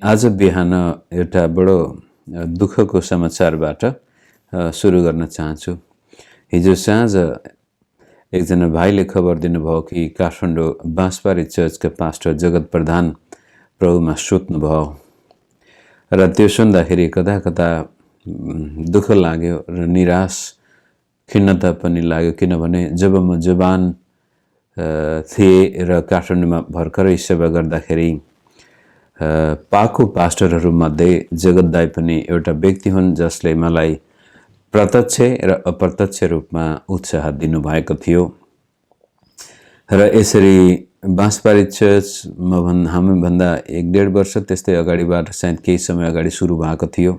आज बिहान एउटा बडो दुःखको समाचारबाट सुरु गर्न चाहन्छु। हिजो साँझ एकजना भाइले खबर दिनुभयो कि काठमाडौँ बाँसबारी चर्चका पास्टर जगत प्रधान प्रभुमा सुत्नुभयो र त्यो सुन्दाखेरि कता कता दुःख लाग्यो र निराश खिन्नता पनि लाग्यो। किनभने जब म जवान थिएँ र काठमाडौँमा भर्खरै सेवा गर्दाखेरि पाको पास्टरहरूमध्ये जगत दाई पनि एउटा व्यक्ति हुन् जसले मलाई प्रत्यक्ष र अप्रत्यक्ष रूपमा उत्साह दिनुभएको थियो र यसरी बाँसबारी चर्च हामीभन्दा 1-1.5 वर्ष त्यस्तै अगाडिबाट सायद केही समय अगाडि सुरु भएको थियो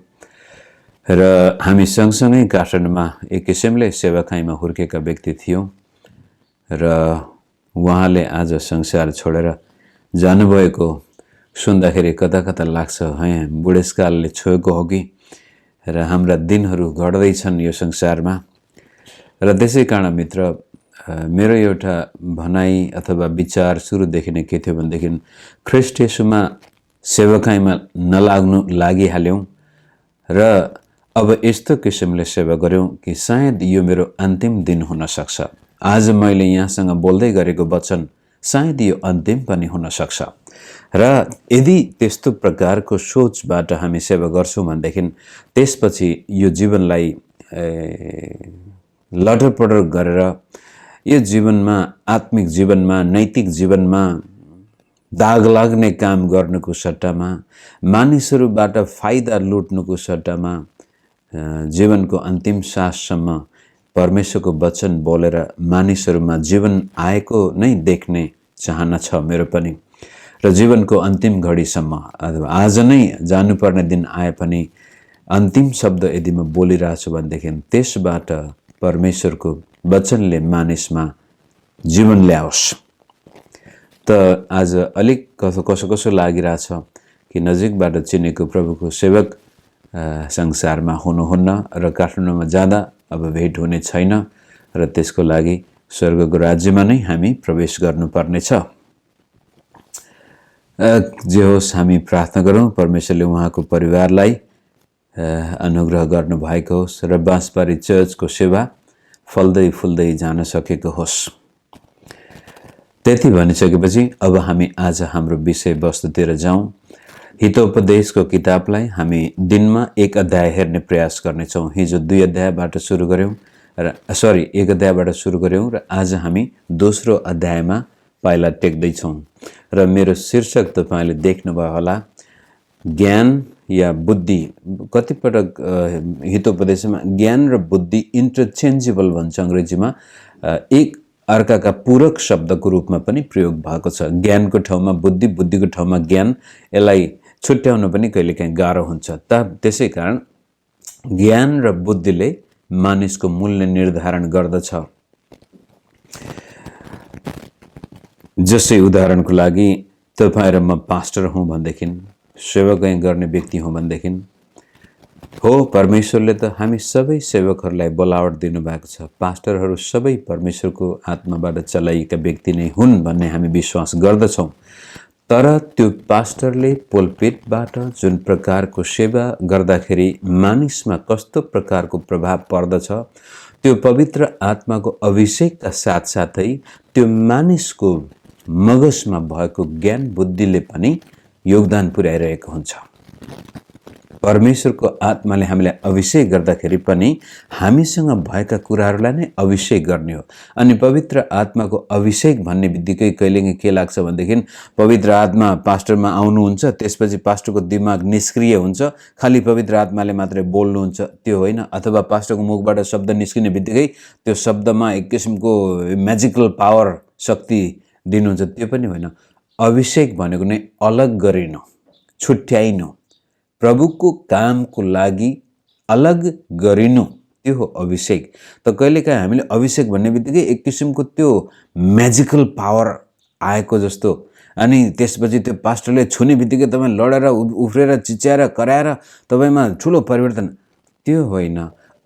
र हामी सँगसँगै काठमाडौँमा एक किसिमले सेवाखाइमा हुर्केका व्यक्ति थियौँ र उहाँले आज संसार छोडेर जानुभएको सुन्दाखेरि कता कता लाग्छ, है बुढेसकालले छोएको हो कि र हाम्रा दिनहरू घट्दैछन् यो संसारमा। र त्यसै कारण मित्र मेरो एउटा भनाइ अथवा विचार सुरुदेखि नै के थियो भनेदेखि ख्रीष्ट येशूमा सेवाकाईमा नलाग्नु लागिहाल्यौँ र अब यस्तो किसिमले सेवा गर्यौँ कि सायद यो मेरो अन्तिम दिन हुन सक्छ। आज मैले यहाँसँग बोल्दै गरेको वचन सायद यो अन्तिम पनि हुन सक्छ र यदि त्यस्तो प्रकारको सोचबाट हामी सेवा गर्छौँ भनेदेखि त्यसपछि यो जीवनलाई लटरपटर गरेर यो जीवनमा आत्मिक जीवनमा नैतिक जीवनमा दाग लाग्ने काम गर्नुको सट्टामा मानिसहरूबाट फाइदा लुट्नुको सट्टामा जीवनको अन्तिम साससम्म परमेश्वरको वचन बोलेर मानिसहरूमा जीवन आएको नै देख्ने चाहना छ मेरो पनि र जीवनको अन्तिम घडीसम्म अथवा आज नै जानुपर्ने दिन आए पनि अन्तिम शब्द यदि म बोलिरहेछु भनेदेखि त्यसबाट परमेश्वरको वचनले मानिसमा जीवन ल्याओस्। त आज अलिक कसो लागिरहेछ कि नजिकबाट चिनेको प्रभुको सेवक संसारमा हुनुहुन्न र काठमाडौँमा जाँदा अब भेट हुने छैन र त्यसको लागि स्वर्गको राज्यमा नै हामी प्रवेश गर्नुपर्नेछ। जे होस् हामी प्रार्थना गरौँ परमेश्वरले उहाँको परिवारलाई अनुग्रह गर्नु भएको होस् र बाँसबारी चर्चको सेवा फल्दै फुल्दै जान सकेको होस्। त्यति भनिसकेपछि अब हामी आज हाम्रो विषय वस्तुतिर जाउँ। हितोपदेशको किताबलाई हामी दिनमा 1 अध्याय हेर्ने प्रयास गर्नेछौँ। हिजो 2 अध्यायबाट सुरु गर्यौँ र 1 अध्यायबाट सुरु गर्यौँ र आज हामी दोस्रो अध्यायमा पाइला टेक्दैछौँ र मेरो शीर्षक तपाईँले देख्नुभयो होला, ज्ञान या बुद्धि। कतिपटक हितोपदेशमा ज्ञान र बुद्धि इन्टरचेन्जेबल भन्छ अङ्ग्रेजीमा, एक अर्काका पूरक शब्दको रूपमा पनि प्रयोग भएको छ। ज्ञानको ठाउँमा बुद्धि, बुद्धिको ठाउँमा ज्ञान, यसलाई छुट्याउन पनि कहिलेकाहीँ गाह्रो हुन्छ। त्यसै कारण ज्ञान र बुद्धिले मानिसको मूल्य निर्धारण गर्दछ। जसै उदाहरणको लागि तपाईँ र म पास्टर हौँ भनेदेखि, सेवाकाई गर्ने व्यक्ति हौँ भनेदेखि, हो परमेश्वरले त हामी सबै सेवकहरूलाई बोलावट दिनुभएको छ। पास्टरहरू सबै परमेश्वरको आत्माबाट चलाइएका व्यक्ति नै हुन् भन्ने हामी विश्वास गर्दछौँ। तर त्यो पास्टरले पुलपिटबाट जुन प्रकारको सेवा गर्दाखेरि मानिसमा कस्तो प्रकारको प्रभाव पर्दछ, त्यो पवित्र आत्माको अभिषेकका साथसाथै त्यो मानिसको मगजमा भएको ज्ञान बुद्धिले पनि योगदान पुर्याइरहेको हुन्छ। परमेश्वरको आत्माले हामीलाई अभिषेक गर्दाखेरि पनि हामीसँग भएका कुराहरूलाई नै अभिषेक गर्ने हो। अनि पवित्र आत्माको अभिषेक भन्ने बित्तिकै कहिलेकाहीँ के लाग्छ भनेदेखि पवित्र आत्मा पास्टरमा आउनुहुन्छ, त्यसपछि पास्टरको दिमाग निष्क्रिय हुन्छ, खालि पवित्र आत्माले मात्रै बोल्नुहुन्छ, त्यो होइन। अथवा पास्टरको मुखबाट शब्द निस्किने बित्तिकै त्यो शब्दमा एक किसिमको म्याजिकल पावर शक्ति दिनुहुन्छ, त्यो पनि होइन। अभिषेक भनेको नै अलग गरिनु, छुट्याइनु, प्रभुको कामको लागि अलग गरिनु, त्यो हो अभिषेक। त कहिलेकाहीँ हामीले अभिषेक भन्ने बित्तिकै एक किसिमको त्यो म्याजिकल पावर आएको जस्तो, अनि त्यसपछि त्यो पास्टरले छुने बित्तिकै तपाईँ लडेर उफ्रेर चिच्याएर कराएर तपाईँमा ठुलो परिवर्तन, त्यो होइन।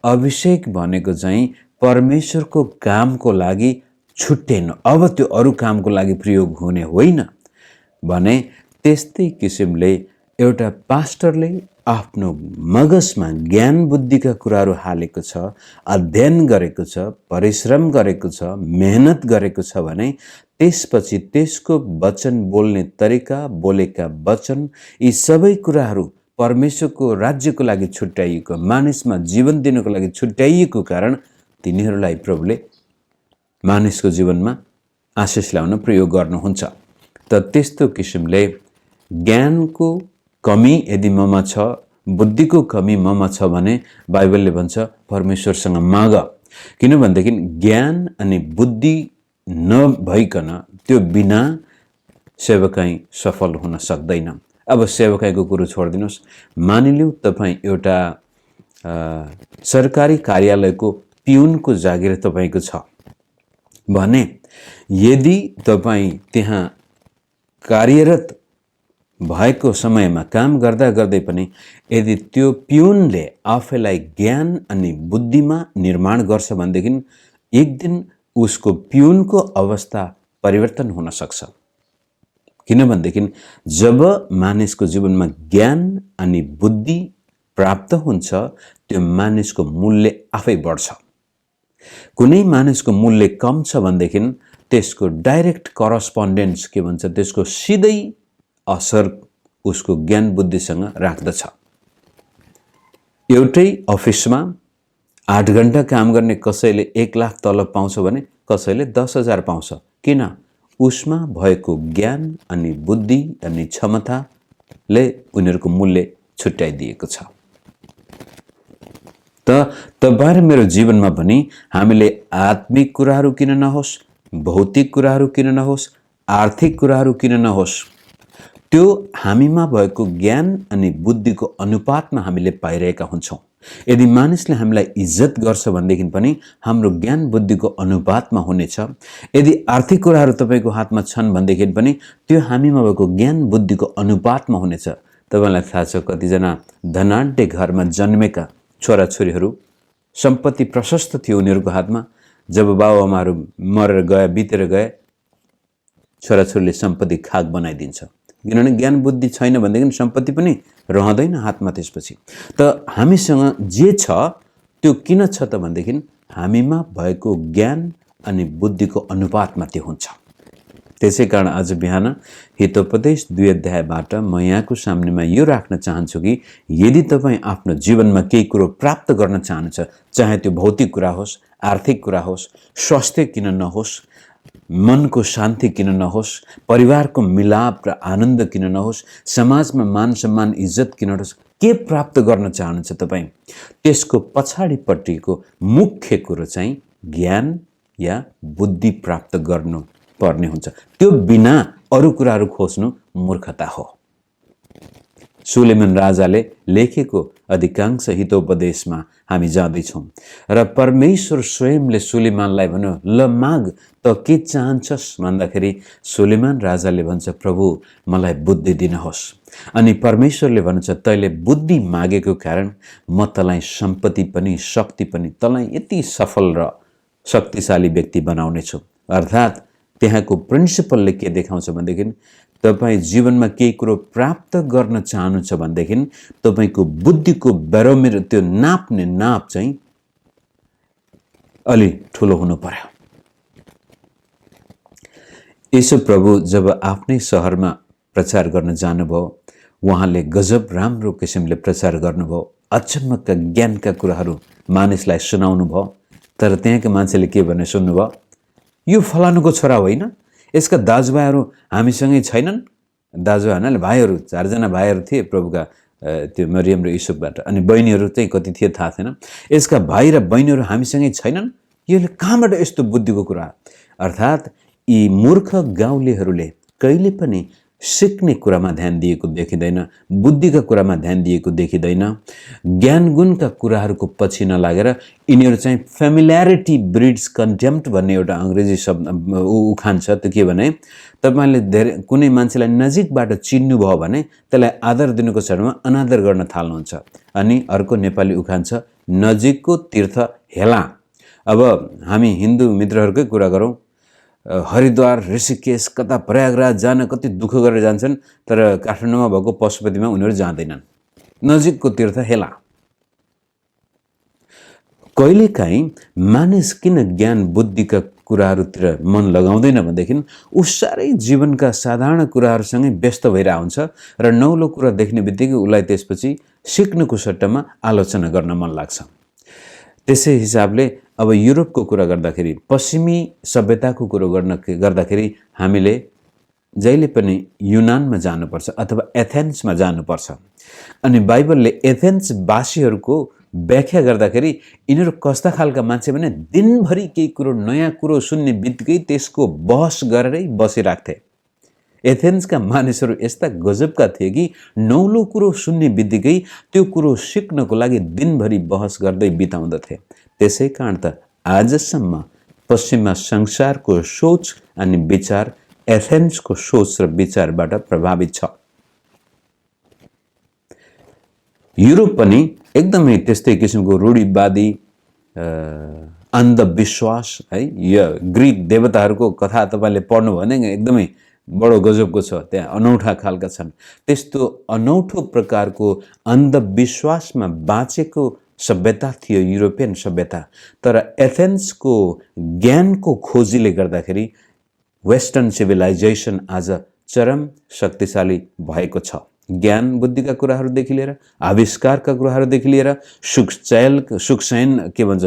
अभिषेक भनेको चाहिँ परमेश्वरको कामको लागि छुट्याइनु, अब त्यो अरू कामको लागि प्रयोग हुने होइन भने त्यस्तै किसिमले एउटा पास्टरले आफ्नो मगजमा ज्ञान बुद्धिका कुराहरू हालेको छ, अध्ययन गरेको छ, परिश्रम गरेको छ, मेहनत गरेको छ भने त्यसपछि त्यसको वचन बोल्ने तरिका, बोलेका वचन, यी सबै कुराहरू परमेश्वरको राज्यको लागि छुट्याइएको, मानिसमा जीवन दिनको लागि छुट्याइएको कारण तिनीहरूलाई प्रभुले मानिसको जीवनमा आशिष ल्याउन प्रयोग गर्नुहुन्छ। त त्यस्तो किसिमले ज्ञानको कमी यदि ममा छ, बुद्धिको कमी ममा छ भने बाइबलले भन्छ परमेश्वरसँग माग। किनभनेदेखि ज्ञान अनि बुद्धि नभइकन त्यो बिना सेवकाई सफल हुन सक्दैन। अब सेवकाईको कुरो छोडिदिनुहोस्, मानिलिउँ तपाईँ एउटा सरकारी कार्यालयको पिउनको जागिर तपाईँको छ भने यदि तपाईँ त्यहाँ कार्यरत भएको समयमा काम गर्दा गर्दै पनि यदि त्यो पिउनले आफैलाई ज्ञान अनि बुद्धिमा निर्माण गर्छ भनेदेखि एक दिन उसको पिउनको अवस्था परिवर्तन हुन सक्छ। किनभनेदेखि जब मानिसको जीवनमा ज्ञान अनि बुद्धि प्राप्त हुन्छ त्यो मानिसको मूल्य आफै बढ्छ। कुनै मानिसको मूल्य कम छ भनेदेखि त्यसको डाइरेक्ट करस्पोन्डेन्स के भन्छ, त्यसको सिधै असर उसको ज्ञान बुद्धिसँग राख्दछ। एउटै अफिसमा 8 घण्टा काम गर्ने कसैले 1 लाख तलब पाउँछ भने कसैले 10,000 पाउँछ। किन? उसमा भएको ज्ञान अनि बुद्धि अनि क्षमताले उनीहरूको मूल्य छुट्याइदिएको छ। तपाईँ र मेरो जीवनमा पनि हामीले आत्मिक कुराहरू किन नहोस्, भौतिक कुराहरू किन नहोस्, आर्थिक कुराहरू किन नहोस्, त्यो हामीमा भएको ज्ञान अनि बुद्धिको अनुपातमा हामीले पाइरहेका हुन्छौँ। यदि मानिसले हामीलाई इज्जत गर्छ भनेदेखि पनि हाम्रो ज्ञान बुद्धिको अनुपातमा हुनेछ। यदि आर्थिक कुराहरू तपाईँको हातमा छन् भनेदेखि पनि त्यो हामीमा भएको ज्ञान बुद्धिको अनुपातमा हुनेछ। तपाईँलाई थाहा छ कतिजना धनाढ्य घरमा जन्मेका छोराछोरीहरू सम्पत्ति प्रशस्त थियो उनीहरूको हातमा, जब बाबुआमाहरू मरेर गए, बितेर गए, छोराछोरीले सम्पत्ति खाक बनाइदिन्छ। किनभने ज्ञान बुद्धि छैन भनेदेखि सम्पत्ति पनि रहँदैन हातमा त्यसपछि। त हामीसँग जे छ त्यो किन छ त भनेदेखि हामीमा भएको ज्ञान अनि बुद्धिको अनुपातमा त्यो हुन्छ। त्यसै कारण आज बिहान हितोपदेश 2 अध्यायबाट म यहाँको सामनेमा यो राख्न चाहन्छु कि यदि तपाईँ आफ्नो जीवनमा केही कुरो प्राप्त गर्न चाहनुहुन्छ, चाहे त्यो भौतिक कुरा होस्, आर्थिक कुरा होस्, स्वास्थ्य किन नहोस्, मनको शान्ति किन नहोस्, परिवारको मिलाप र आनन्द किन नहोस्, समाजमा मान सम्मान इज्जत किन नहोस्, के प्राप्त गर्न चाहनुहुन्छ तपाईँ, त्यसको पछाडिपट्टिको मुख्य कुरो चाहिँ ज्ञान या बुद्धि प्राप्त गर्नु पर्ने हुन्छ। त्यो बिना अरू कुराहरू खोज्नु मूर्खता हो। सुलेमान राजाले लेखेको अधिकांश हितोपदेशमा हामी जाँदैछौँ र परमेश्वर स्वयंले सुलेमानलाई भन्यो, ल माग त के चाहन्छस् भन्दाखेरि सुलेमान राजाले भन्छ, प्रभु मलाई बुद्धि दिनुहोस्। अनि परमेश्वरले भन्छ, तैले बुद्धि मागेको कारण म तँलाई सम्पत्ति पनि शक्ति पनि तँलाई यति सफल र शक्तिशाली व्यक्ति बनाउने छु। अर्थात् त्यहाँको प्रिन्सिपलले के देखाउँछ भनेदेखि तपाईँ जीवनमा केही कुरो प्राप्त गर्न चाहनुहुन्छ भनेदेखि तपाईँको बुद्धिको ब्यारोमिटर, त्यो नाप्ने नाप चाहिँ अलि ठुलो हुनु पर्यो। यसो प्रभु जब आफ्नै सहरमा प्रचार गर्न जानुभयो, उहाँले गजब राम्रो किसिमले प्रचार गर्नुभयो, अचम्मका ज्ञानका कुराहरू मानिसलाई सुनाउनु भयो। तर त्यहाँका मान्छेले के भने सुन्नुभयो, यो फलानुको छोरा होइन, यसका दाजुभाइहरू हामीसँगै छैनन्। दाजुभाइ भन्नाले भाइहरू, 4 जना भाइहरू थिए प्रभुका, त्यो मरियम र युसुफबाट, अनि बहिनीहरू चाहिँ कति थिए थाहा थिएन। यसका भाइ र बहिनीहरू हामीसँगै छैनन्, यसले कहाँबाट यस्तो बुद्धिको कुरा। अर्थात् यी मूर्ख गाउँलेहरूले कहिले पनि सिक्ने कुरामा ध्यान दिएको देखिँदैन, बुद्धिका कुरामा ध्यान दिएको देखिँदैन, ज्ञान गुणका कुराहरूको पछि नलागेर यिनीहरू चाहिँ फेमिल्यारिटी ब्रिड्स कन्टेम्प्ट भन्ने एउटा अङ्ग्रेजी शब्द उखान छ। त्यो के भने तपाईँले धेरै कुनै मान्छेलाई नजिकबाट चिन्नुभयो भने त्यसलाई आदर दिनुको सट्टामा अनादर गर्न थाल्नुहुन्छ। अनि अर्को नेपाली उखान छ, नजिकको तीर्थ हेला। अब हामी हिन्दू मित्रहरूकै कुरा गरौँ, हरिद्वार, ऋषिकेश, कता प्रयागराज जान कति दुःख गरेर जान्छन्, तर काठमाडौँमा भएको पशुपतिमा उनीहरू जाँदैनन्। नजिकको तीर्थ हेला। कहिलेकाहीँ मानिस किन ज्ञान बुद्धिका कुराहरूतिर मन लगाउँदैन भनेदेखि ऊ साह्रै जीवनका साधारण कुराहरूसँगै व्यस्त भइरहेको हुन्छ र नौलो कुरा देख्ने बित्तिकै उसलाई त्यसपछि सिक्नुको सट्टामा आलोचना गर्न मन लाग्छ। त्यसै हिसाबले अब युरोपको कुरा गर्दाखेरि, पश्चिमी सभ्यताको कुरो गर्दाखेरि हामीले जहिले पनि युनानमा जानुपर्छ अथवा एथेन्समा जानुपर्छ। अनि बाइबलले एथेन्सवासीहरूको व्याख्या गर्दाखेरि यिनीहरू कस्ता खालका मान्छे भने दिनभरि केही कुरो नयाँ कुरो सुन्ने बित्तिकै त्यसको बहस गरेरै बसिराख्थे। एथेन्सका मानिसहरू यस्ता गजबका थिए कि नौलो कुरो सुन्ने बित्तिकै त्यो कुरो सिक्नको लागि दिनभरि बहस गर्दै बिताउँदथे। त्यसै कारण त आजसम्म पश्चिमा संसारको सोच अनि विचार एथेन्सको सोच र विचारबाट प्रभावित छ। युरोप पनि एकदमै त्यस्तै किसिमको रूढिवादी अन्धविश्वास है, यो ग्रिक देवताहरूको कथा तपाईँले पढ्नु भने एकदमै बडो गजबको छ, त्यहाँ अनौठा खालका छन्। त्यस्तो अनौठो प्रकारको अन्धविश्वासमा बाँचेको सभ्यता थियो युरोपियन सभ्यता। तर एथेन्सको ज्ञानको खोजीले गर्दाखेरि वेस्टर्न सिभिलाइजेसन आज चरम शक्तिशाली भएको छ। ज्ञान बुद्धिका कुराहरूदेखि लिएर, आविष्कारका कुराहरूदेखि लिएर,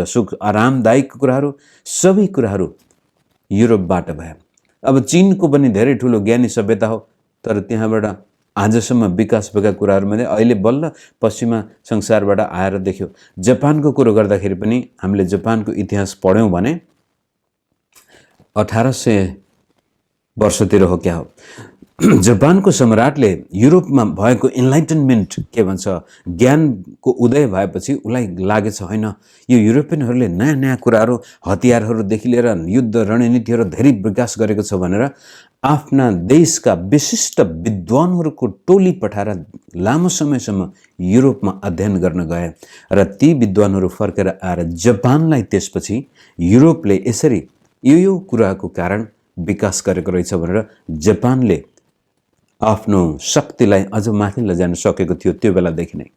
सुख आरामदायक कुराहरू, सबै कुराहरू युरोपबाट भए। अब चीनको पनि धेरै ठुलो ज्ञानी सभ्यता हो, तर त्यहाँबाट आजसम्म विकास भएका कुराहरूमध्ये अहिले बल्ल पश्चिमा संसारबाट आएर देख्यो। जापानको कुरो गर्दाखेरि पनि हामीले जापानको इतिहास पढ्यौँ भने 1800 वर्षतिर हो क्या हो, जापानको सम्राटले युरोपमा भएको इन्लाइटनमेन्ट के भन्छ ज्ञानको उदय भएपछि उसलाई लागेछ होइन यो युरोपियनहरूले नयाँ नयाँ कुराहरू, हतियारहरूदेखि लिएर युद्ध रणनीतिहरू धेरै विकास गरेको छ भनेर आफ्ना देशका विशिष्ट विद्वानहरूको टोली पठाएर लामो समयसम्म युरोपमा अध्ययन गर्न गए र ती विद्वानहरू फर्केर आएर जापानलाई त्यसपछि युरोपले यसरी यो कुराको कारण विकास गरेको रहेछ भनेर जापानले आफ्नो शक्तिलाई अझ माथि लैजान सकेको थियो त्यो बेलादेखि नै।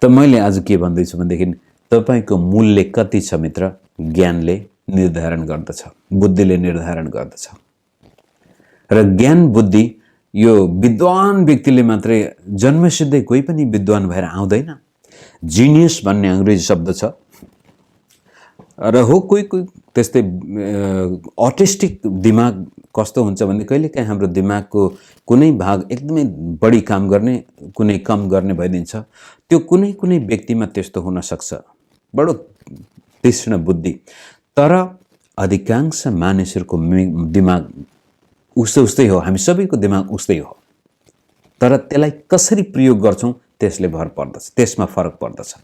त मैले आज के भन्दैछु भनेदेखि तपाईको मूल्य कति छ मित्र, ज्ञानले निर्धारण गर्दछ, बुद्धिले निर्धारण गर्दछ। र ज्ञान बुद्धि यो विद्वान व्यक्तिले मात्रै जन्मसिद्धै कोही पनि विद्वान भएर आउँदैन। जिनियस भन्ने अंग्रेजी शब्द छ र हो कोही त्यस्तै अटिस्टिक दिमाग कस्तो हुन्छ भने कहिलेकाहीँ हाम्रो दिमागको कुनै भाग एकदमै बढी काम गर्ने, कुनै कम गर्ने भइदिन्छ। त्यो कुनै कुनै व्यक्तिमा त्यस्तो हुन सक्छ, बडो तीक्ष्ण बुद्धि। तर अधिकांश मानिसहरूको दिमाग उस्तै हो, हामी सबैको दिमाग उस्तै हो, तर त्यसलाई कसरी प्रयोग गर्छौं त्यसले भर पर्दछ, त्यसमा फरक पर्दछ।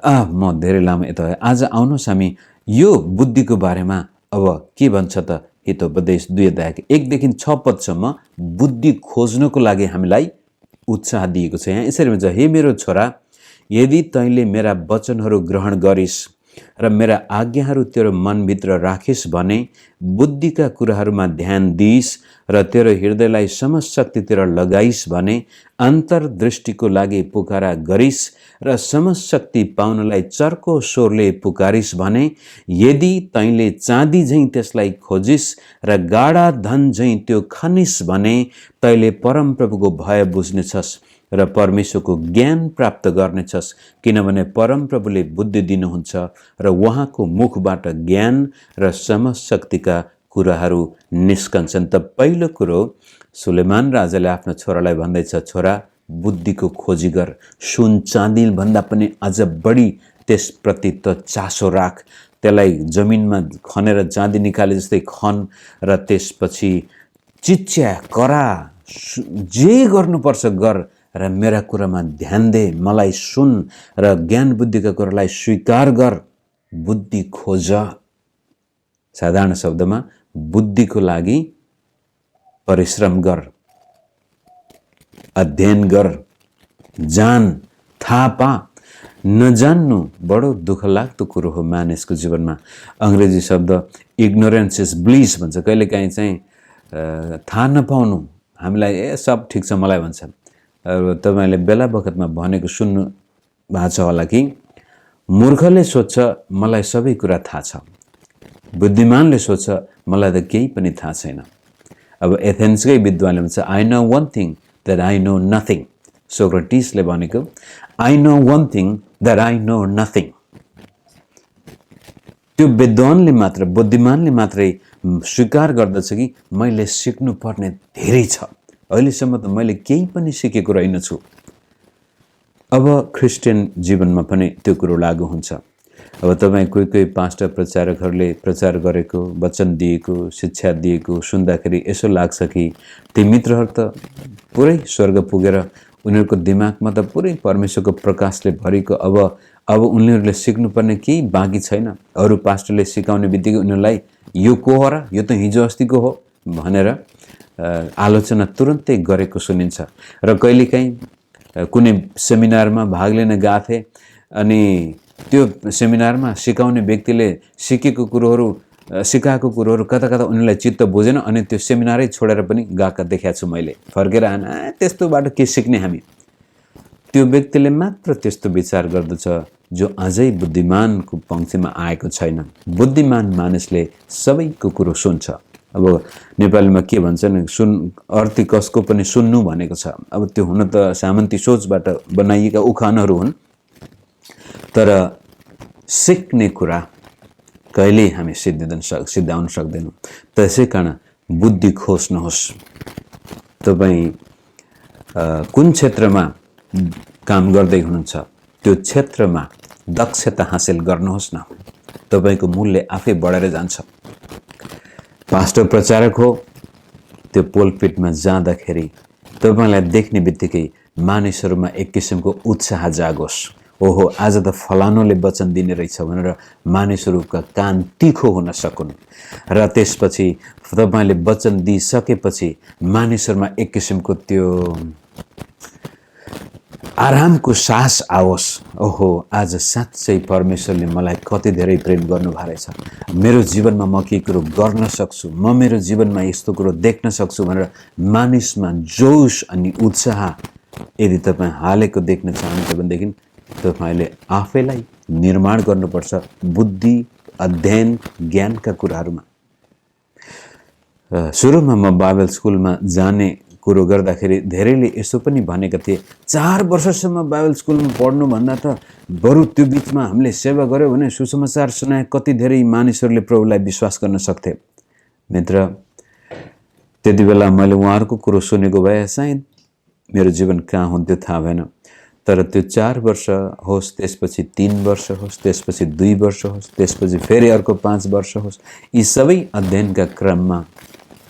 म धेरै लामो यता आज आउनुहोस् हामी यो बुद्धिको बारेमा अब के भन्छ त हितोपदेश 2 अध्यायको 1 देखि 6 पदसम्म बुद्धि खोज्नको लागि हामीलाई उत्साह दिएको छ। यहाँ यसरी भन्छ, हे मेरो छोरा, यदि तैँले मेरा वचनहरू ग्रहण गरिस् र मेरा आज्ञाहरू तेरो मनभित्र राखिस् भने, बुद्धिका कुराहरूमा ध्यान दिइस् र तेरो हृदयलाई समशक्तितिर लगाइस् भने, अन्तर्दृष्टिको लागि पुकारा गरिस् र समशक्ति पाउनलाई चर्को स्वरले पुकारिस् भने, यदि तैँले चाँदी झैं त्यसलाई खोजिस् र गाढा धन झैं त्यो खनिस् भने, तैँले परमप्रभुको भय बुझ्नेछस् र परमेश्वरको ज्ञान प्राप्त गर्नेछस्, किनभने परमप्रभुले बुद्धि दिनुहुन्छ र उहाँको मुखबाट ज्ञान र समशक्तिका कुराहरू निस्कन्छन्। त पहिलो कुरो सुलेमान राजाले आफ्नो छोरालाई भन्दैछ, छोरा बुद्धिको खोजी गर, सुन चाँदी भन्दा पनि अझ बढी त्यसप्रति त चासो राख, त्यसलाई जमिनमा खनेर चाँदी निकाले जस्तै खन र त्यसपछि चिच्या करा, जे गर्नुपर्छ गर र मेरा कुरामा ध्यान दे, मलाई सुन र ज्ञान बुद्धिका कुरालाई स्वीकार गर, बुद्धि खोज। साधारण शब्दमा बुद्धिको लागि परिश्रम गर, अध्ययन गर, जान, थाहा पा। नजान्नु बडो दुःखलाग्दो कुरो हो मानिसको जीवनमा। अंग्रेजी शब्द इग्नोरेन्स इज ब्लिस भन्छ। कहिलेकाहीँ चाहिँ थाहा नपाउनु हामीलाई सब ठिक छ मलाई भन्छ। अब तपाईले बेला बखतमा भनेको सुन्नु भएको छ होला कि मूर्खले सोच्छ मलाई सबै कुरा थाहा छ, बुद्धिमानले सोच्छ मलाई त केही पनि थाहा छैन। अब एथेन्सकै विद्वानले भन्छ I know one thing that I know nothing. सोक्रेटिसले भनेको I know one thing that I know nothing. त्यो विद्वानले मात्र, बुद्धिमानले मात्रै स्वीकार गर्दछ कि मैले सिक्नुपर्ने धेरै छ, अहिलेसम्म त मैले केही पनि सिकेको रहेनछु। अब क्रिस्चियन जीवनमा पनि त्यो कुरो लागू हुन्छ। अब तपाईँ कोही कोही पास्टर प्रचारकहरूले प्रचार गरेको, वचन दिएको, शिक्षा दिएको सुन्दाखेरि यसो लाग्छ कि ती मित्रहरू त पुरै स्वर्ग पुगेर उनीहरूको दिमागमा त पुरै परमेश्वरको प्रकाशले भरिको, अब उनीहरूले सिक्नुपर्ने केही बाँकी छैन। अरू पास्टरले सिकाउने बित्तिकै उनीहरूलाई यो को हो र, यो त हिजो अस्तिको हो भनेर आलोचना तुरन्तै गरेको सुनिन्छ। र कहिलेकाहीँ कुनै सेमिनारमा भाग लिन गएको थिएँ अनि त्यो सेमिनारमा सिकाउने व्यक्तिले सिकाएको कुरोहरू कता कता उनीहरूलाई चित्त बुझेन अनि त्यो सेमिनारै छोडेर पनि गएका देखाएको छु मैले। फर्केर आएन, त्यस्तोबाट के सिक्ने हामी। त्यो व्यक्तिले मात्र त्यस्तो विचार गर्दछ जो अझै बुद्धिमानको पंक्तिमा आएको छैन। बुद्धिमान मानिसले सबैको कुरो सुन्छ। अब नेपालीमा के भन्छन्, अर्थी कसको पनि सुन्नु भनेको छ। अब त्यो हुन त सामन्ती सोचबाट बनाइएका उखानहरू हुन्, तर सिक्ने कुरा कहिल्यै हामी सिद्ध्याउन सक्दैनौँ। त्यसै कारण बुद्धि खोज्नुहोस्। तपाईँ कुन क्षेत्रमा काम गर्दै हुनुहुन्छ त्यो क्षेत्रमा दक्षता हासिल गर्नुहोस् न, तपाईको मूल्य आफै बढेर जान्छ। पास्टर प्रचारक हो, त्यो पोलपिटमा जाँदाखेरि तपाईलाई देख्ने बित्तिकै मानिसहरूमा एक किसिमको उत्साह जागोस्। ओहो, आज त फलानोले वचन दिने रहेछ भनेर मानिसहरूका कान तिखो हुन सकुन्। र त्यसपछि तपाईले वचन दिइसकेपछि मानिसहरूमा एक किसिमको त्यो आरामको सास आओस्। ओहो, आज साँच्चै परमेश्वरले मलाई कति धेरै प्रेम गर्नुभएको रहेछ, मेरो जीवनमा म केही कुरो गर्न सक्छु, म मेरो जीवनमा यस्तो कुरो देख्न सक्छु भनेर मानिसमा जोश अनि उत्साह यदि तपाईँ हालेको देख्न चाहनुहुन्छ भनेदेखि तपाईले आफैलाई निर्माण गर्नुपर्छ बुद्धि, अध्ययन, ज्ञानका कुराहरूमा। सुरुमा म बाइबल स्कुलमा जाने कुरो गर्दाखेरि धेरैले यसो पनि भनेका थिए, 4 वर्षसम्म बाइबल स्कुलमा पढ्नु भन्दा त बरु त्यो बिचमा हामीले सेवा गर्यो भने सुसमाचार सुनाए कति धेरै मानिसहरूले प्रभुलाई विश्वास गर्न सक्थे। मित्र, त्यति बेला मैले उहाँहरूको कुरो सुनेको भए सायद मेरो जीवन कहाँ हुन्थ्यो थाहा भएन। तर त्यो 4 वर्ष होस्, त्यसपछि 3 वर्ष होस्, त्यसपछि 2 वर्ष होस्, त्यसपछि फेरि अर्को 5 वर्ष होस्, यी सबै अध्ययनका क्रममा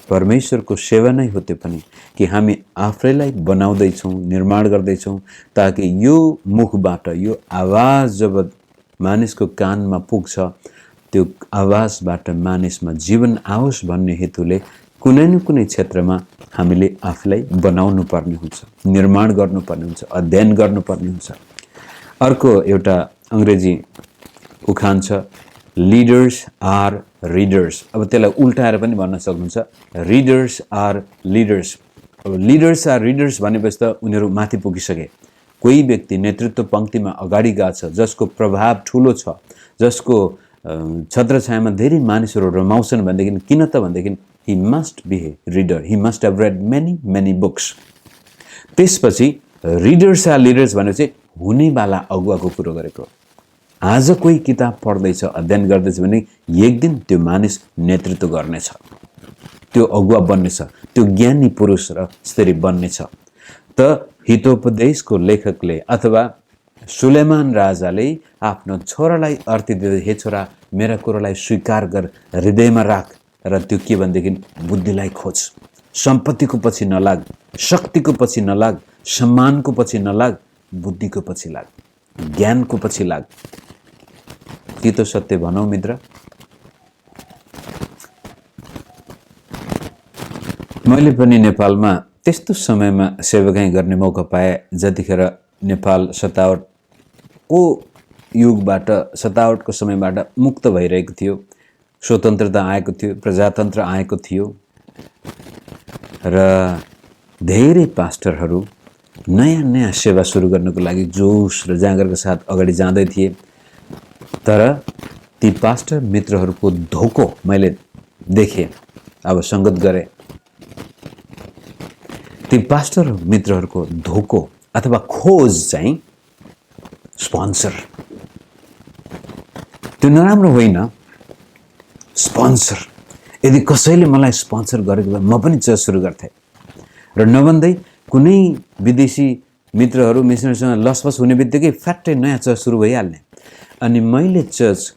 परमेश्वरको सेवा नै हो त्यो पनि, कि हामी आफैलाई बनाउँदैछौँ, निर्माण गर्दैछौँ, ताकि यो मुखबाट यो आवाज जब मानिसको कानमा पुग्छ त्यो आवाजबाट मानिसमा जीवन आओस् भन्ने हेतुले कुनै न कुनै क्षेत्रमा हामीले आफैलाई बनाउनु पर्ने हुन्छ, निर्माण गर्नुपर्ने हुन्छ, अध्ययन गर्नुपर्ने हुन्छ। अर्को एउटा अंग्रेजी उखान छ, लीडर्स आर रीडर्स। अब त्यसलाई उल्टाएर पनि भन्न सक्नुहुन्छ, रीडर्स आर लीडर्स। अब लीडर्स आर रीडर्स भनेपछि त उनीहरू माथि पुगिसके। कोही व्यक्ति नेतृत्व पंक्तिमा अगाडि गएको छ, जसको प्रभाव ठुलो छ, जसको छत्रछायामा धेरै मानिसहरू रमाउँछन् भनेदेखि किन त भनेदेखि he must be a reader, he must have read many books। त्यसपछि रीडर्स आर लीडर्स भने चाहिँ हुनेवाला अगुवाको कुरो गरेको। आज कोही किताब पढ्दैछ, अध्ययन गर्दैछ भने एक दिन त्यो मानिस नेतृत्व गर्नेछ, त्यो अगुवा बन्नेछ, त्यो ज्ञानी पुरुष र स्त्री बन्नेछ। त हितोपदेशको लेखकले अथवा सुलेमान राजाले आफ्नो छोरालाई अर्थ दिँदै, हे छोरा मेरा कुरोलाई स्वीकार गर, हृदयमा राख, र त्यो के भनेदेखि बुद्धिलाई खोज, सम्पत्तिको पछि नलाग, शक्तिको पछि नलाग, सम्मानको पछि नलाग, बुद्धिको पछि लाग, ज्ञानको पछि लाग। के त सत्य भनौ मित्र। मैले पनि नेपालमा त्यस्तो समयमा सेवाकाई गर्ने मौका पाए जतिखेर नेपाल सत्तावट सतावटको युगबाट सतावटको समयबाट मुक्त भइरहेको थियो, स्वतन्त्रता आएको थियो, प्रजातन्त्र आएको थियो र धेरै पास्टरहरू नयाँ नयाँ सेवा सुरु गर्नको लागि जोस र जाँगरको साथ अगाडि जाँदै थिए। तर ती पास्टर मित्रहरूको धोको मैले देखेँ, अब संगत गरेँ। ती पास्टर मित्रहरूको धोको अथवा खोज चाहिँ स्पोन्सर, त्यो नराम्रो होइन। स्पोन्सर, यदि कसैले मलाई स्पोन्सर गरेको भए म पनि चर्च सुरु गर्थेँ र नभन्दै कुनै विदेशी मित्रहरू मिसनरीसँग लसपस हुने बित्तिकै फ्याट्टै नयाँ चर्च सुरु भइहाल्ने। अनि मैले चर्च,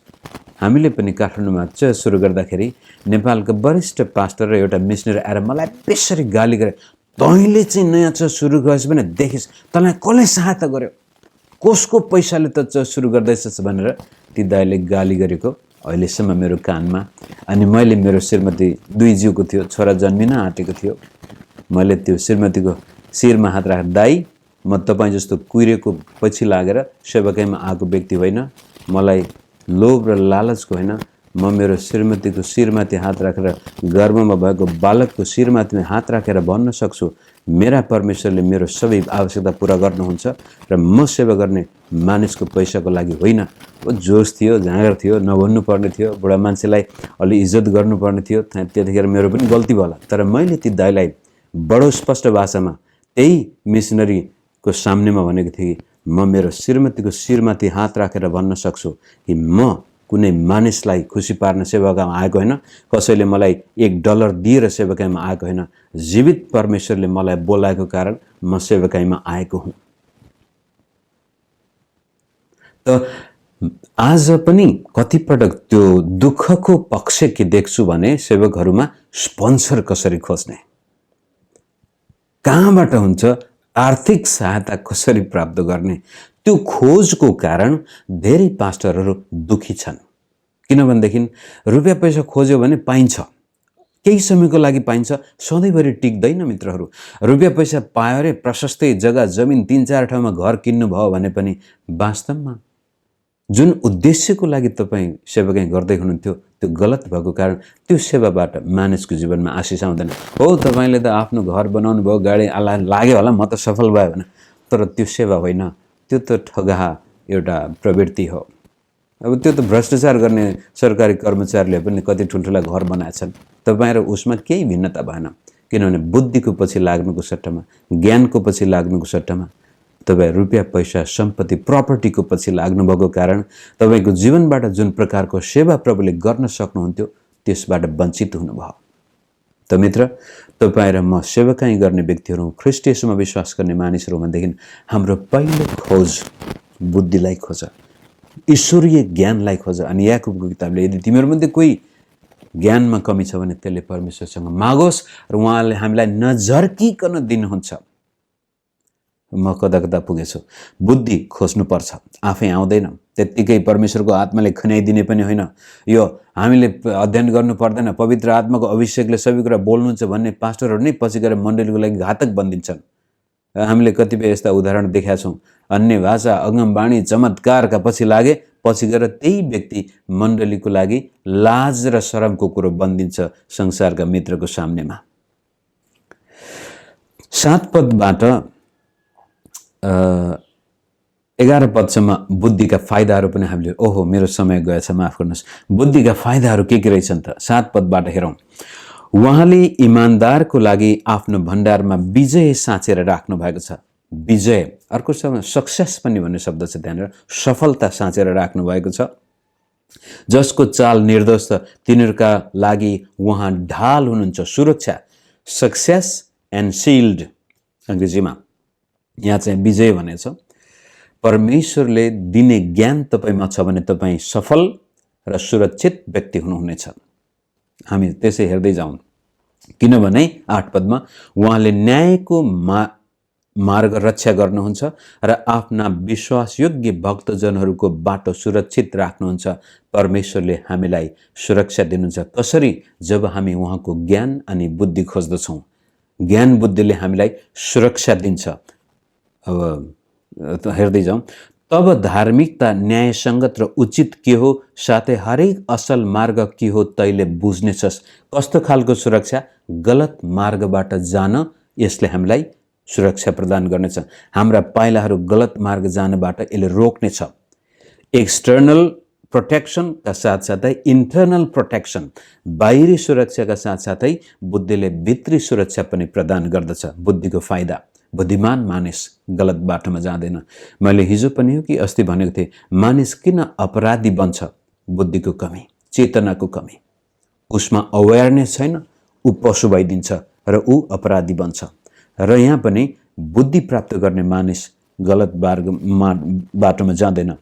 हामीले पनि काठमाडौँमा चर्च सुरु गर्दाखेरि नेपालको वरिष्ठ पास्टर र एउटा मिसनरी आएर मलाई बेसरी गाली गरे, तैँले चाहिँ नयाँ चर्च सुरु गरेछ भने देखिस्, तँलाई कसले सहायता गर्यो, कसको पैसाले त चर्च सुरु गर्दैछस् भनेर ती दाइले गाली गरेको अहिलेसम्म मेरो कानमा। अनि मैले, मेरो श्रीमती 2 जिउको थियो, छोरा जन्मिन आँटेको थियो, मैले त्यो श्रीमतीको शिरमा हात राखेर, दाइ म तपाईँ जस्तो कुहिरेको पछि लागेर सेवाकाईमा आएको व्यक्ति होइन, मलाई लोभ र लालचको होइन, म मेरो श्रीमतीको शिरमाथि हात राखेर, गर्भमा भएको बालकको शिरमाथि हात राखेर भन्न सक्छु, मेरा परमेश्वरले मेरो सबै आवश्यकता पुरा गर्नुहुन्छ र म सेवा गर्ने मानिसको पैसाको लागि होइन। ओ जोस थियो, जाँगर थियो, नभन्नु पर्ने थियो, बुढा मान्छेलाई अलि इज्जत गर्नुपर्ने थियो। त्यतिखेर मेरो पनि गल्ती भयो होला, तर मैले ती दाइलाई बडो स्पष्ट भाषामा त्यही मिसनरीको सामनेमा भनेको थिएँ कि म मेरो श्रीमतीको शिरमाथि हात राखेर भन्न सक्छु कि म कुनै मानिसलाई खुसी पार्न सेवाकाईमा आएको होइन, कसैले मलाई $1 दिएर सेवाकाईमा आएको होइन, जीवित परमेश्वरले मलाई बोलाएको कारण म सेवाकाईमा आएको हुँ। त आज पनि कतिपटक त्यो दुःखको पक्ष के देख्छु भने सेवकहरूमा स्पोन्सर कसरी खोज्ने, कहाँबाट हुन्छ, आर्थिक सहायता कसरी प्राप्त गर्ने, त्यो खोजको कारण धेरै पास्टरहरू दुखी छन्। किनभनेदेखि रुपियाँ पैसा खोज्यो भने पाइन्छ, केही समयको लागि पाइन्छ, सधैँभरि टिक्दैन मित्रहरू। रुपियाँ पैसा पायो रे प्रशस्तै जग्गा जमिन 3-4 ठाउँमा घर किन्नुभयो भने पनि वास्तवमा जुन उद्देश्यको लागि तपाईँ सेवाकाई गर्दै हुनुहुन्थ्यो त्यो गलत भएको कारण त्यो सेवाबाट मानिसको जीवनमा आशिष आउँदैन। हो, तपाईँले त आफ्नो घर बनाउनु भयो, गाडी लाग्यो होला, म त सफल भयो भने, तर त्यो सेवा होइन, त्यो त ठगाहा एउटा प्रवृत्ति हो। अब त्यो त भ्रष्टाचार गर्ने सरकारी कर्मचारीले पनि कति ठुल्ठुला घर बनाएछन्, तपाईँ र उसमा केही भिन्नता भएन। किनभने बुद्धिको पछि लाग्नुको सट्टामा, ज्ञानको पछि लाग्नुको सट्टामा तपाईँ रुपियाँ पैसा सम्पत्ति प्रपर्टीको पछि लाग्नुभएको कारण तपाईँको जीवनबाट जुन प्रकारको सेवा प्रभुले गर्न सक्नुहुन्थ्यो त्यसबाट वञ्चित हुनुभयो। त मित्र, तपाईँ र म सेवाकाई गर्ने व्यक्तिहरू, ख्रीष्ट येशूमा विश्वास गर्ने मानिसहरू भनेदेखि हाम्रो पहिलो खोज बुद्धिलाई खोज, ईश्वरीय ज्ञानलाई खोज। अनि याकुबको किताबले यदि तिमीहरूमध्ये कोही ज्ञानमा कमी छ भने त्यसले परमेश्वरसँग मागोस् र उहाँले हामीलाई नझर्किकन दिनुहुन्छ। म कता कता पुगेछु, बुद्धि खोज्नुपर्छ, आफै आउँदैन, त्यत्तिकै परमेश्वरको आत्माले खन्याइदिने पनि होइन। यो हामीले अध्ययन गर्नु पर्दैन, पवित्र आत्माको अभिषेकले सबै कुरा बोल्नुहुन्छ भन्ने पास्टरहरू नै पछि गएर मण्डलीको लागि घातक बनिदिन्छन्। हामीले कतिपय यस्ता उदाहरण देखाएका छौँ, अन्य भाषा, अगमबाणी, चमत्कारका पछि लागे, पछि गएर त्यही व्यक्ति मण्डलीको लागि लाज र शरमको कुरो बनिदिन्छ संसारका मित्रको सामनेमा। 7 पदबाट 11 पदसम्म बुद्धिका फाइदाहरू पनि हामीले, ओहो मेरो समय गएछ, माफ गर्नुहोस्, बुद्धिका फाइदाहरू के रहेछन् त 7 पदबाट हेरौँ। उहाँले इमान्दारको लागि आफ्नो भण्डारमा विजय साँचेर राख्नु भएको छ। विजय, अर्को शब्द सक्सेस पनि भन्ने शब्द छ त्यहाँनिर, सफलता साँचेर राख्नु भएको छ। जसको चाल निर्दोष छ तिनीहरूका लागि उहाँ ढाल हुनुहुन्छ, सुरक्षा, सक्सेस एन्ड शिल्ड अङ्ग्रेजीमा, यहाँ चाहिँ विजय भनेछ। परमेश्वरले दिने ज्ञान तपाईँमा छ भने तपाईँ सफल र सुरक्षित व्यक्ति हुनुहुनेछ। हामी त्यसै हेर्दै जाउँ, किनभने 8 पदमा उहाँले न्यायको मार्ग रक्षा गर्नुहुन्छ र आफ्ना विश्वासयोग्य भक्तजनहरूको बाटो सुरक्षित राख्नुहुन्छ। परमेश्वरले हामीलाई सुरक्षा दिनुहुन्छ। कसरी? जब हामी उहाँको ज्ञान अनि बुद्धि खोज्दछौँ। ज्ञान बुद्धिले हामीलाई सुरक्षा दिन्छ। अब हेर्दै जाउँ, तब धार्मिकता न्यायसङ्गत र उचित के हो, साथै हरेक असल मार्ग के हो तैले बुझ्नेछस्। कस्तो खालको सुरक्षा? गलत मार्गबाट जान यसले हामीलाई सुरक्षा प्रदान गर्नेछ। हाम्रा पाइलाहरू गलत मार्ग जानबाट यसले रोक्नेछ। एक्सटर्नल प्रोटेक्सनका साथसाथै इन्टर्नल प्रोटेक्सन, बाहिरी सुरक्षाका साथसाथै बुद्धिले भित्री सुरक्षा पनि प्रदान गर्दछ। बुद्धिको फाइदा, बुद्धिमान मानिस गलत बाटोमा जाँदैन। मैले हिजो पनि हो कि अस्ति भनेको थिएँ, मानिस किन अपराधी बन्छ? बुद्धिको कमी, चेतनाको कमी। उसमा अवेरनेस छैन, ऊ पशु भइदिन्छ र ऊ अपराधी बन्छ। र यहाँ पनि बुद्धि प्राप्त गर्ने मानिस गलत बाटोमा जाँदैन।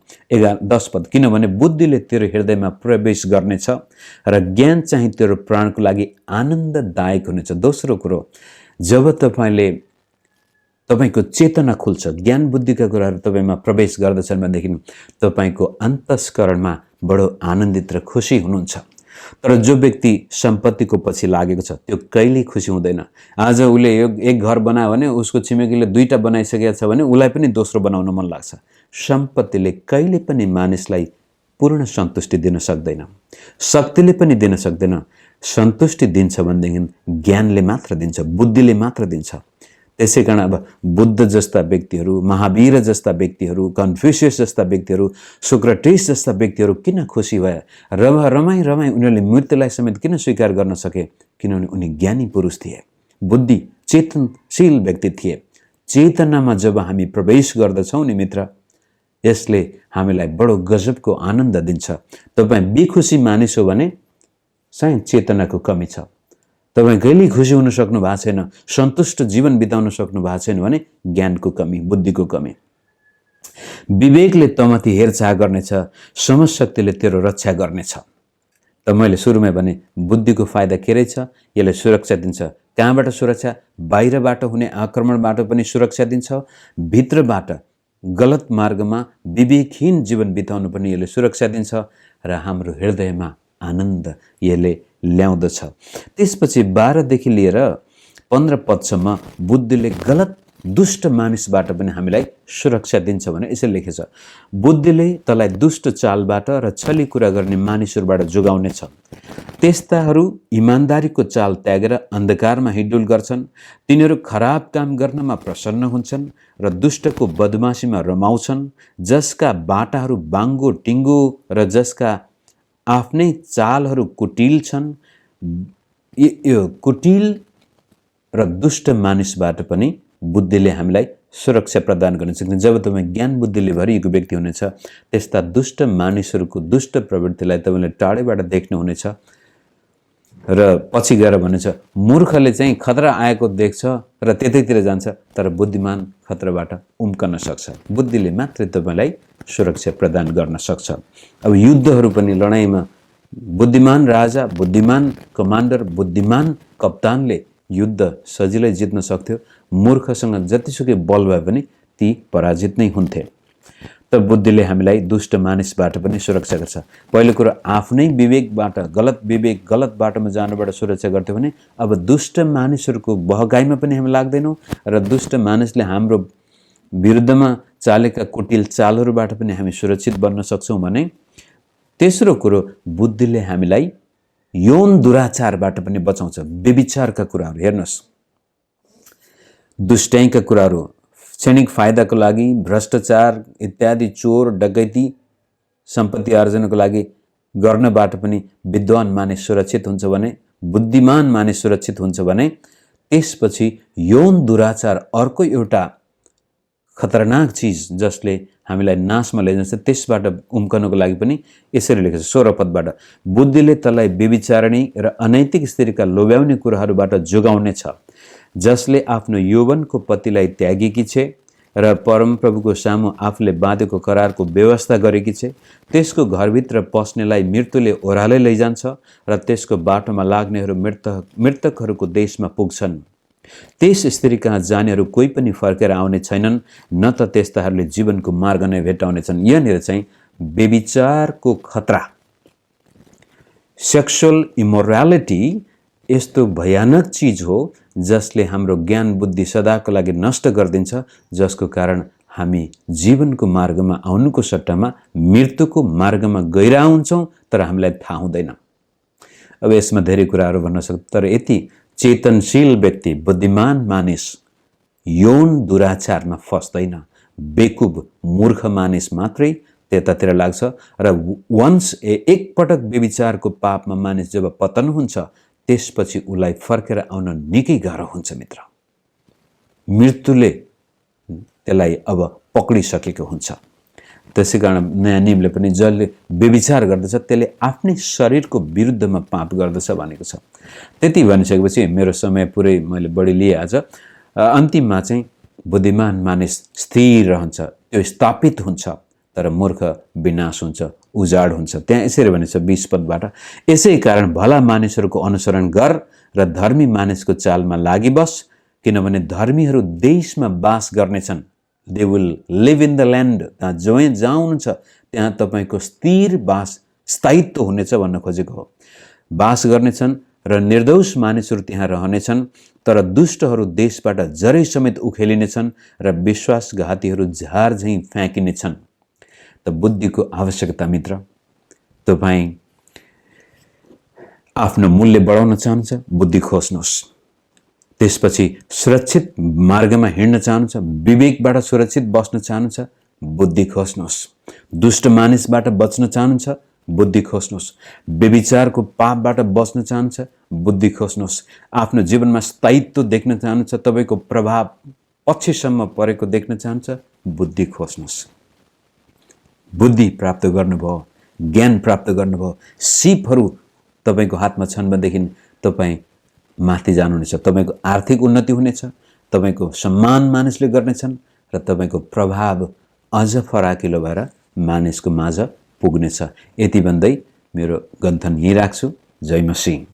10 पद, किनभने बुद्धिले तेरो हृदयमा प्रवेश गर्नेछ र ज्ञान चाहिँ तेरो प्राणको लागि आनन्ददायक हुनेछ। दोस्रो कुरो, जब तपाईको चेतना खुल्छ, ज्ञान बुद्धिका कुराहरू तपाईमा प्रवेश गर्दछन् भनेदेखि तपाईको अन्तस्करणमा बडो आनन्दित र खुसी हुनुहुन्छ। तर जो व्यक्ति सम्पत्तिको पछि लागेको छ त्यो कहिल्यै खुसी हुँदैन। आज उसले एक घर बनायो भने उसको छिमेकीले 2टा बनाइसकेको छ भने उसलाई पनि दोस्रो बनाउन मन लाग्छ। सम्पत्तिले कहिले पनि मानिसलाई पूर्ण सन्तुष्टि दिन सक्दैन, शक्तिले पनि दिन सक्दैन। सन्तुष्टि दिन्छ भनेदेखि ज्ञानले मात्र दिन्छ, बुद्धिले मात्र दिन्छ। त्यसै कारण अब बुद्ध जस्ता व्यक्तिहरू, महावीर जस्ता व्यक्तिहरू, कन्फ्युसियस जस्ता व्यक्तिहरू, सोक्रेटिस जस्ता व्यक्तिहरू किन खुसी भए? रमाई उनीहरूले मृत्युलाई समेत किन स्वीकार गर्न सके? किनभने उनी ज्ञानी पुरुष थिए, बुद्धि चेतनशील व्यक्ति थिए। चेतनामा जब हामी प्रवेश गर्दछौँ नि मित्र, यसले हामीलाई बडो गजबको आनन्द दिन्छ। तपाईँ बेखुसी मानिस हो भने सायद चेतनाको कमी छ। तपाईँ कहिल्यै खुसी हुन सक्नु भएको छैन, सन्तुष्ट जीवन बिताउन सक्नु भएको छैन भने ज्ञानको कमी, बुद्धिको कमी। विवेकले तमाथि हेरचाह गर्नेछ, समझशक्तिले तेरो रक्षा गर्नेछ। त मैले सुरुमै भने बुद्धिको फाइदा के रहेछ? यसले सुरक्षा दिन्छ। कहाँबाट सुरक्षा? बाहिरबाट हुने आक्रमणबाट पनि सुरक्षा दिन्छ, भित्रबाट गलत मार्गमा विवेकहीन जीवन बिताउनु पनि यसले सुरक्षा दिन्छ र हाम्रो हृदयमा आनन्द यसले ल्याउँदछ। त्यसपछि 12 देखि लिएर 15 पदसम्म बुद्धिले गलत दुष्ट मानिसबाट पनि हामीलाई सुरक्षा दिन्छ भने यसले लेखेछ, बुद्धिले तँलाई दुष्ट चालबाट र छली कुरा गर्ने मानिसहरूबाट जोगाउनेछ। त्यस्ताहरू इमान्दारीको चाल त्यागेर अन्धकारमा हिडडुल गर्छन्। तिनीहरू खराब काम गर्नमा प्रसन्न हुन्छन् र दुष्टको बदमाशीमा रमाउँछन्। जसका बाटाहरू बाङ्गो टिङ्गो र जसका आफ्नै चालहरू कुटिल छन्। यो कुटिल र दुष्ट मानिसबाट पनि बुद्धिले हामीलाई सुरक्षा प्रदान गर्न सक्छ। जब तपाईँ ज्ञान बुद्धिले भरिएको व्यक्ति हुनेछ, त्यस्ता दुष्ट मानिसहरूको दुष्ट प्रवृत्तिलाई तपाईँले टाढैबाट देख्नुहुनेछ। र पछि गएर भनेछ, मूर्खले चाहिँ खतरा आएको देख्छ र त्यतैतिर जान्छ, तर बुद्धिमान खतराबाट उम्कन सक्छ। बुद्धिले मात्रै तपाईँलाई सुरक्षा प्रदान गर्न सक्छ। अब युद्धहरू पनि लडाइँमा बुद्धिमान राजा, बुद्धिमान कमान्डर, बुद्धिमान कप्तानले युद्ध सजिलै जित्न सक्थ्यो। मूर्खसँग जतिसुकै बल भए पनि ती पराजित नै हुन्थे। त बुद्धिले हामीलाई दुष्ट मानिसबाट पनि सुरक्षा गर्छ। पहिलो कुरो आफ्नै विवेकबाट, गलत बाटोमा जानबाट सुरक्षा गर्थ्यो भने अब दुष्ट मानिसहरूको बहकाइमा पनि हामी लाग्दैनौँ र दुष्ट मानिसले हाम्रो विरुद्धमा चालेका कुटिल चालहरूबाट पनि हामी सुरक्षित बन्न सक्छौँ भने तेस्रो कुरो बुद्धिले हामीलाई यौन दुराचारबाट पनि बचाउँछ। व्यभिचारका कुराहरू हेर्नुहोस्, दुष्टाइका कुराहरू, क्षणिक फाइदाको लागि भ्रष्टाचार इत्यादि, चोर डकैती, सम्पत्ति आर्जनको लागि गर्नबाट पनि विद्वान मानिस सुरक्षित हुन्छ भने, बुद्धिमान मानिस सुरक्षित हुन्छ भने त्यसपछि यौन दुराचार अर्को एउटा खतरनाक चिज जसले हामीलाई नाशमा लैजान्छ, त्यसबाट उम्कनको लागि पनि यसरी लेखेको छ 16 पदबाट, बुद्धिले तँलाई व्यभिचारिणी र अनैतिक स्त्रीका लोभ्याउने कुराहरूबाट जोगाउने छ। जसले आफ्नो यौवनको पतिलाई त्यागेकी छे र परमप्रभुको सामु आफूले बाँधेको करारको व्यवस्था गरेकी छे, त्यसको घरभित्र पस्नेलाई मृत्युले ओह्रालै लैजान्छ र त्यसको बाटोमा लाग्नेहरू मृतकहरूको देशमा पुग्छन्। त्यस स्त्री कहाँ जानेहरू कोही पनि फर्केर आउने छैनन्, न त त्यस्ताहरूले जीवनको मार्ग नै भेटाउनेछन्। यहाँनिर चाहिँ व्यभिचारको खतरा, सेक्सुअल इमोरालिटी यस्तो भयानक चिज हो जसले हाम्रो ज्ञान बुद्धि सदाको लागि नष्ट गरिदिन्छ, जसको कारण हामी जीवनको मार्गमा आउनुको सट्टामा मृत्युको मार्गमा गइरह हुन्छौँ, तर हामीलाई थाहा हुँदैन। अब यसमा धेरै कुराहरू भन्न सक्छ, तर यति चेतनशील व्यक्ति, बुद्धिमान मानिस यौन दुराचारमा फस्दैन। बेकुब मूर्ख मानिस मात्रै त्यतातिर लाग्छ र वन्स एक पटक व्यभिचारको पापमा मानिस जब पतन हुन्छ, त्यसपछि उसलाई फर्केर आउन निकै गाह्रो हुन्छ मित्र। मृत्युले त्यसलाई अब पक्डिसकेको हुन्छ। त्यसै कारण नयाँ नियमले पनि जसले व्यभिचार गर्दछ त्यसले आफ्नै शरीरको विरुद्धमा पाप गर्दछ भनेको छ। त्यति भनिसकेपछि मेरो समय पुरै मैले बढी लिए आज। अन्तिममा चाहिँ बुद्धिमान मानिस स्थिर रहन्छ, त्यो स्थापित हुन्छ, तर मूर्ख विनाश हुन्छ, उजाड हुन्छ। त्यहाँ यसरी भनेछ 20 पदबाट, यसै कारण भला मानिसहरूको अनुसरण गर र धर्मी मानिसको चालमा लागिबस, किनभने धर्मीहरू देशमा बास गर्नेछन्। They will live in the land. जहाँ हुनुहुन्छ त्यहाँ तपाईँको स्थिर बास, स्थायित्व हुनेछ भन्न खोजेको हो। बास गर्नेछन् र निर्दोष मानिसहरू त्यहाँ रहनेछन्, तर दुष्टहरू देशबाट जरै समेत उखेलिनेछन् र विश्वासघातीहरू झार झैँ फ्याँकिनेछन्। त बुद्धिको आवश्यकता मित्र। तपाईँ आफ्नो मूल्य बढाउन चाहनुहुन्छ, बुद्धि खोज्नुहोस्। त्यसपछि सुरक्षित मार्गमा हिँड्न चाहनुहुन्छ, विवेकबाट सुरक्षित बस्न चाहनुहुन्छ, बुद्धि खोज्नुहोस्। दुष्ट मानिसबाट बच्न चाहनुहुन्छ, बुद्धि खोज्नुहोस्। व्यभिचारको पापबाट बच्न चाहनुहुन्छ, बुद्धि खोज्नुहोस्। आफ्नो जीवनमा स्थायित्व देख्न चाहनुहुन्छ, तपाईँको प्रभाव पछिसम्म परेको देख्न चाहनुहुन्छ, बुद्धि खोज्नुहोस्। बुद्धि प्राप्त गर्नुभयो, ज्ञान प्राप्त गर्नुभयो, सिपहरू तपाईँको हातमा छन् भनेदेखि तपाईँ माथि जानुहुनेछ। तपाईँको आर्थिक उन्नति हुनेछ, तपाईँको सम्मान मानिसले गर्नेछन् र तपाईँको प्रभाव अझ फराकिलो भएर मानिसको माझ पुग्नेछ। यति भन्दै मेरो गन्थन यहीँ राख्छु। जय मसीह।